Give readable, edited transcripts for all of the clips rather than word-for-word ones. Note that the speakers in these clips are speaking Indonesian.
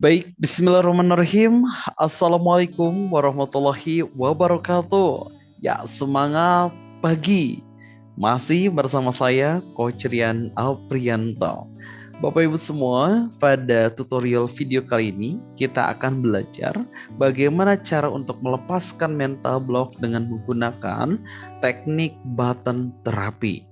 Baik, bismillahirrahmanirrahim. Assalamualaikum warahmatullahi wabarakatuh. Ya, semangat pagi. Masih bersama saya, Coach Rian Alprianto. Bapak Ibu semua, pada tutorial video kali ini kita akan belajar bagaimana cara untuk melepaskan mental block dengan menggunakan teknik button terapi.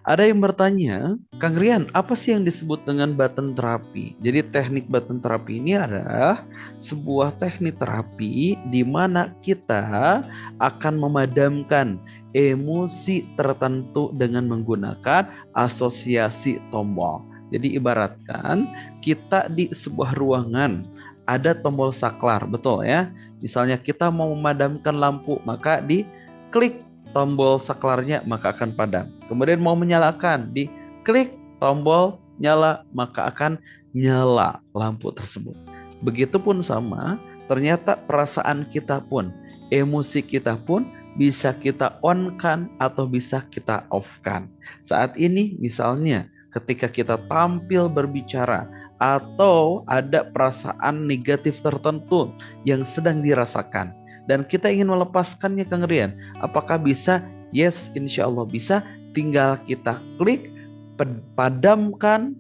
Ada yang bertanya, Kang Rian, apa sih yang disebut dengan button terapi? Jadi teknik button terapi ini adalah sebuah teknik terapi di mana kita akan memadamkan emosi tertentu dengan menggunakan asosiasi tombol. Jadi ibaratkan kita di sebuah ruangan ada tombol saklar, betul ya? Misalnya kita mau memadamkan lampu, maka diklik tombol saklarnya maka akan padam. Kemudian mau menyalakan, diklik tombol nyala maka akan nyala lampu tersebut. Begitupun sama, ternyata perasaan kita pun, emosi kita pun bisa kita on-kan atau bisa kita off-kan. Saat ini misalnya ketika kita tampil berbicara atau ada perasaan negatif tertentu yang sedang dirasakan dan kita ingin melepaskannya, Kang Rian, apakah bisa? Yes, insya Allah bisa. Tinggal kita klik, padamkan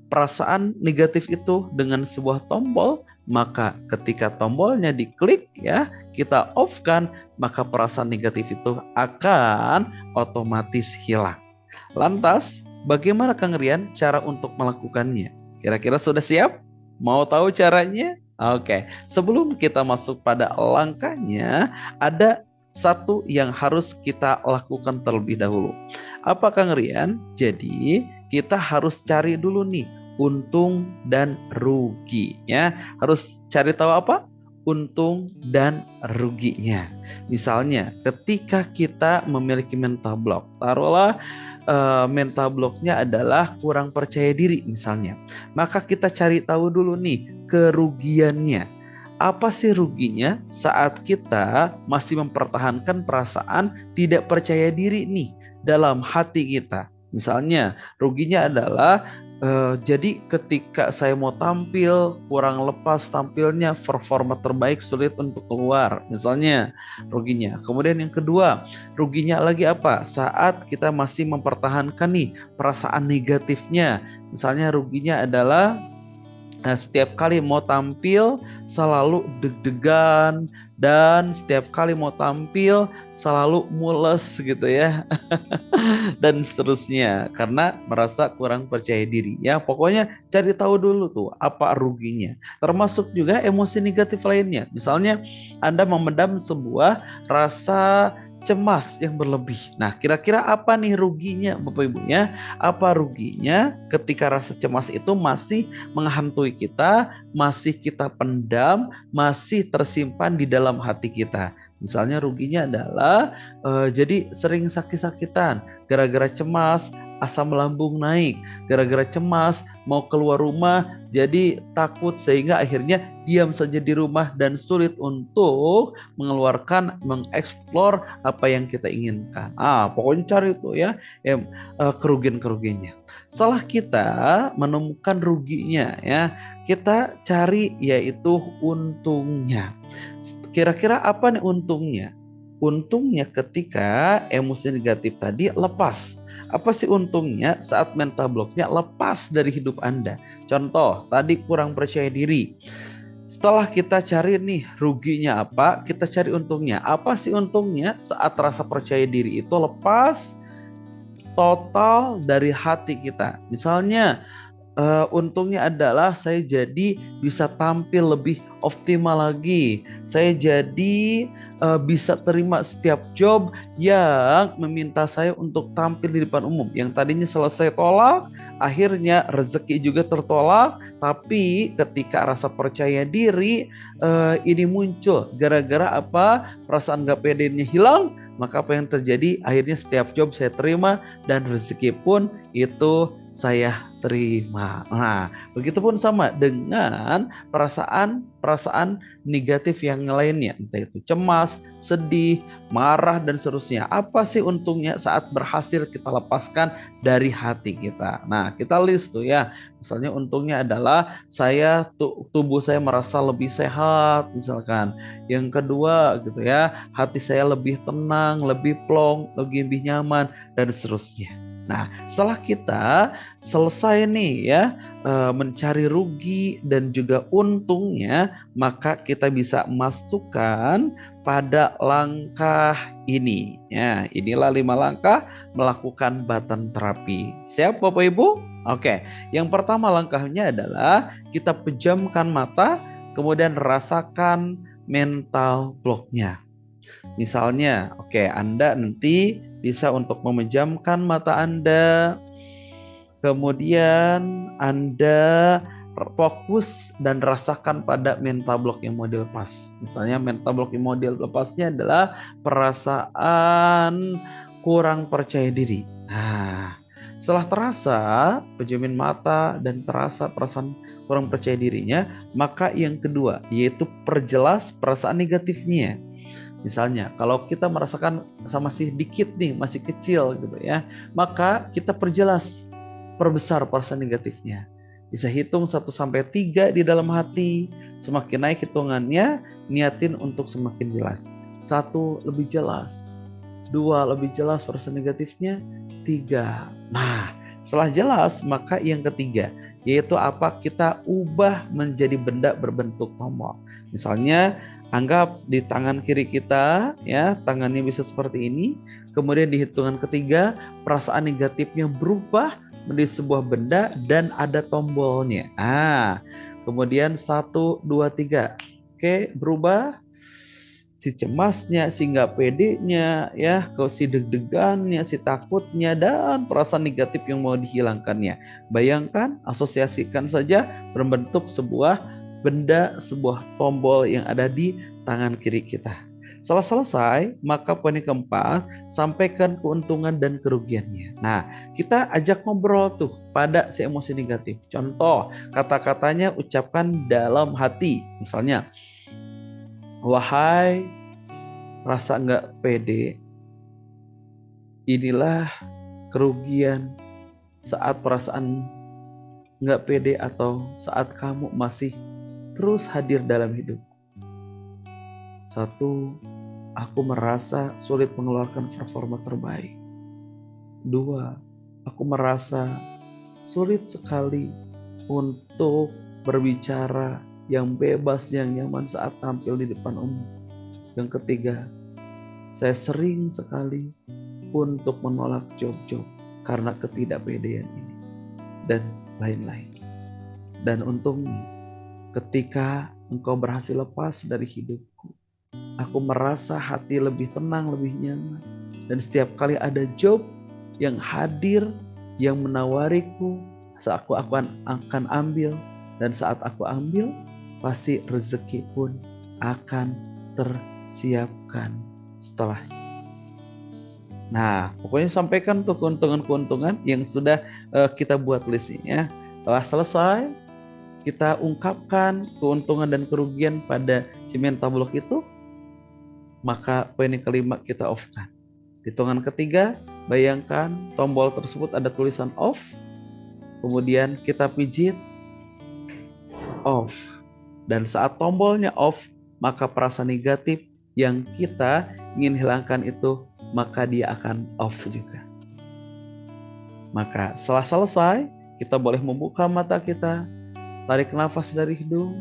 perasaan negatif itu dengan sebuah tombol. Maka ketika tombolnya diklik ya, kita off kan, maka perasaan negatif itu akan otomatis hilang. Lantas, bagaimana Kang Rian cara untuk melakukannya? Kira-kira sudah siap? Mau tahu caranya? Oke, sebelum kita masuk pada langkahnya, ada satu yang harus kita lakukan terlebih dahulu. Apa Kang Rian? Jadi, kita harus cari dulu nih untung dan rugi ya. Harus cari tahu apa? Untung dan ruginya. Misalnya, ketika kita memiliki mental block, taruhlah mental blocknya adalah kurang percaya diri misalnya. Maka kita cari tahu dulu nih kerugiannya. Apa sih ruginya saat kita masih mempertahankan perasaan tidak percaya diri nih dalam hati kita? Misalnya ruginya adalah jadi ketika saya mau tampil kurang lepas tampilnya, performa terbaik sulit untuk keluar misalnya ruginya. Kemudian yang kedua, ruginya lagi apa? Saat kita masih mempertahankan nih perasaan negatifnya. Misalnya ruginya adalah setiap kali mau tampil selalu deg-degan dan setiap kali mau tampil selalu mules gitu ya. Dan seterusnya karena merasa kurang percaya diri ya. Pokoknya cari tahu dulu tuh apa ruginya, termasuk juga emosi negatif lainnya. Misalnya Anda memendam sebuah rasa cemas yang berlebih. Nah, kira-kira apa nih ruginya Bapak Ibu ya? Apa ruginya ketika rasa cemas itu masih menghantui kita, masih kita pendam, masih tersimpan di dalam hati kita? Misalnya ruginya adalah jadi sering sakit-sakitan, gara-gara cemas, asam lambung naik, gara-gara cemas, mau keluar rumah, jadi takut sehingga akhirnya diam saja di rumah dan sulit untuk mengeluarkan, mengeksplor apa yang kita inginkan. Pokoknya cari itu ya, kerugian-kerugiannya. Setelah kita menemukan ruginya ya, kita cari yaitu untungnya. Kira-kira apa nih untungnya? Untungnya ketika emosi negatif tadi lepas. Apa sih untungnya saat mental blocknya lepas dari hidup Anda? Contoh, tadi kurang percaya diri. Setelah kita cari nih ruginya apa, kita cari untungnya. Apa sih untungnya saat rasa percaya diri itu lepas total dari hati kita? Misalnya, untungnya adalah saya jadi bisa tampil lebih optimal lagi. Saya jadi bisa terima setiap job yang meminta saya untuk tampil di depan umum. Yang tadinya selesai tolak, akhirnya rezeki juga tertolak. Tapi ketika rasa percaya diri ini muncul, gara-gara apa? Perasaan gak pedenya hilang. Maka apa yang terjadi? Akhirnya setiap job saya terima dan rezeki pun itu saya terima. Nah, begitupun sama dengan perasaan perasaan negatif yang lainnya, entah itu cemas, sedih, marah, dan seterusnya. Apa sih untungnya saat berhasil kita lepaskan dari hati kita? Nah, kita list tuh ya. Misalnya untungnya adalah tubuh saya merasa lebih sehat misalkan. Yang kedua gitu ya, hati saya lebih tenang, lebih plong, lebih nyaman, dan seterusnya. Nah, setelah kita selesai nih ya mencari rugi dan juga untungnya, maka kita bisa masukkan pada langkah ini. Ya, inilah 5 langkah melakukan button terapi. Siap Bapak Ibu? Oke, yang pertama langkahnya adalah kita pejamkan mata, kemudian rasakan mental blocknya. Misalnya, Anda nanti bisa untuk memejamkan mata Anda, kemudian Anda fokus dan rasakan pada mental block yang mau dilepas. Misalnya mental block yang mau dilepasnya adalah perasaan kurang percaya diri. Nah, setelah terasa pejamin mata dan terasa perasaan kurang percaya dirinya, maka yang kedua yaitu perjelas perasaan negatifnya. Misalnya kalau kita merasakan masih dikit nih, masih kecil gitu ya, maka kita perbesar perasaan negatifnya. Bisa hitung 1-3 di dalam hati. Semakin naik hitungannya, niatin untuk semakin jelas. 1 lebih jelas, 2 lebih jelas perasaan negatifnya, 3. Nah, setelah jelas maka yang ketiga yaitu apa? Kita ubah menjadi benda berbentuk tombol. Misalnya anggap di tangan kiri kita ya, tangannya bisa seperti ini. Kemudian di hitungan ketiga perasaan negatifnya berubah menjadi sebuah benda dan ada tombolnya. Kemudian 1, 2, 3. Oke, berubah. Si cemasnya, si nggak pedenya, ya, si deg-degannya, si takutnya, dan perasaan negatif yang mau dihilangkannya. Bayangkan, asosiasikan saja berbentuk sebuah benda, sebuah tombol yang ada di tangan kiri kita. Setelah selesai, maka poin yang keempat, sampaikan keuntungan dan kerugiannya. Nah, kita ajak ngobrol tuh pada si emosi negatif. Contoh, kata-katanya ucapkan dalam hati. Misalnya, wahai rasa nggak pede, inilah kerugian saat perasaan nggak pede atau saat kamu masih terus hadir dalam hidup. 1, aku merasa sulit mengeluarkan performa terbaik. 2, aku merasa sulit sekali untuk berbicara yang bebas, yang nyaman saat tampil di depan umum. Yang ketiga, saya sering sekali untuk menolak job-job karena ketidakpedean ini dan lain-lain. Dan untungnya ketika engkau berhasil lepas dari hidupku, aku merasa hati lebih tenang, lebih nyaman. Dan setiap kali ada job yang hadir, yang menawariku, saat aku akan ambil. Dan saat aku ambil, pasti rezeki pun akan tersiapkan setelahnya. Nah, pokoknya sampaikan tuh keuntungan-keuntungan yang sudah kita buat listnya. Setelah selesai, kita ungkapkan keuntungan dan kerugian pada si mental block itu, maka poin yang kelima kita off-kan. Hitungan ketiga, bayangkan tombol tersebut ada tulisan off, kemudian kita pijit off. Dan saat tombolnya off, maka perasaan negatif yang kita ingin hilangkan itu, maka dia akan off juga. Maka setelah selesai, kita boleh membuka mata kita, tarik nafas dari hidung,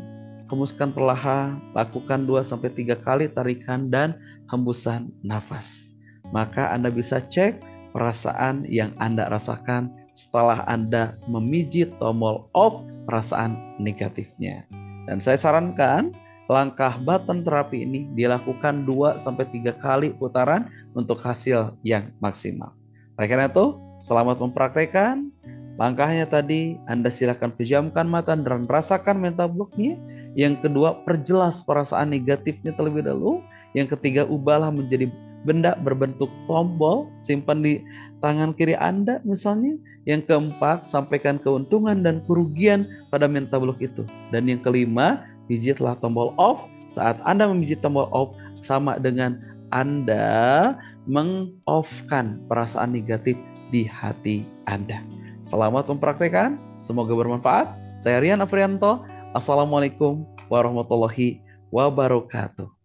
hembuskan perlahan, lakukan 2-3 kali tarikan dan hembusan nafas. Maka Anda bisa cek perasaan yang Anda rasakan setelah Anda memijit tombol off perasaan negatifnya. Dan saya sarankan langkah button terapi ini dilakukan 2-3 kali putaran untuk hasil yang maksimal. Oleh karena itu, selamat mempraktekkan. Langkahnya tadi, Anda silakan pejamkan mata dan rasakan mental blocknya. Yang kedua, perjelas perasaan negatifnya terlebih dahulu. Yang ketiga, ubahlah menjadi benda berbentuk tombol, simpan di tangan kiri Anda misalnya. Yang keempat, sampaikan keuntungan dan kerugian pada mental block itu. Dan yang kelima, pijitlah tombol off. Saat Anda memijit tombol off, sama dengan Anda meng-off-kan perasaan negatif di hati Anda. Selamat mempraktekkan, semoga bermanfaat. Saya Rian Afrianto. Assalamualaikum warahmatullahi wabarakatuh.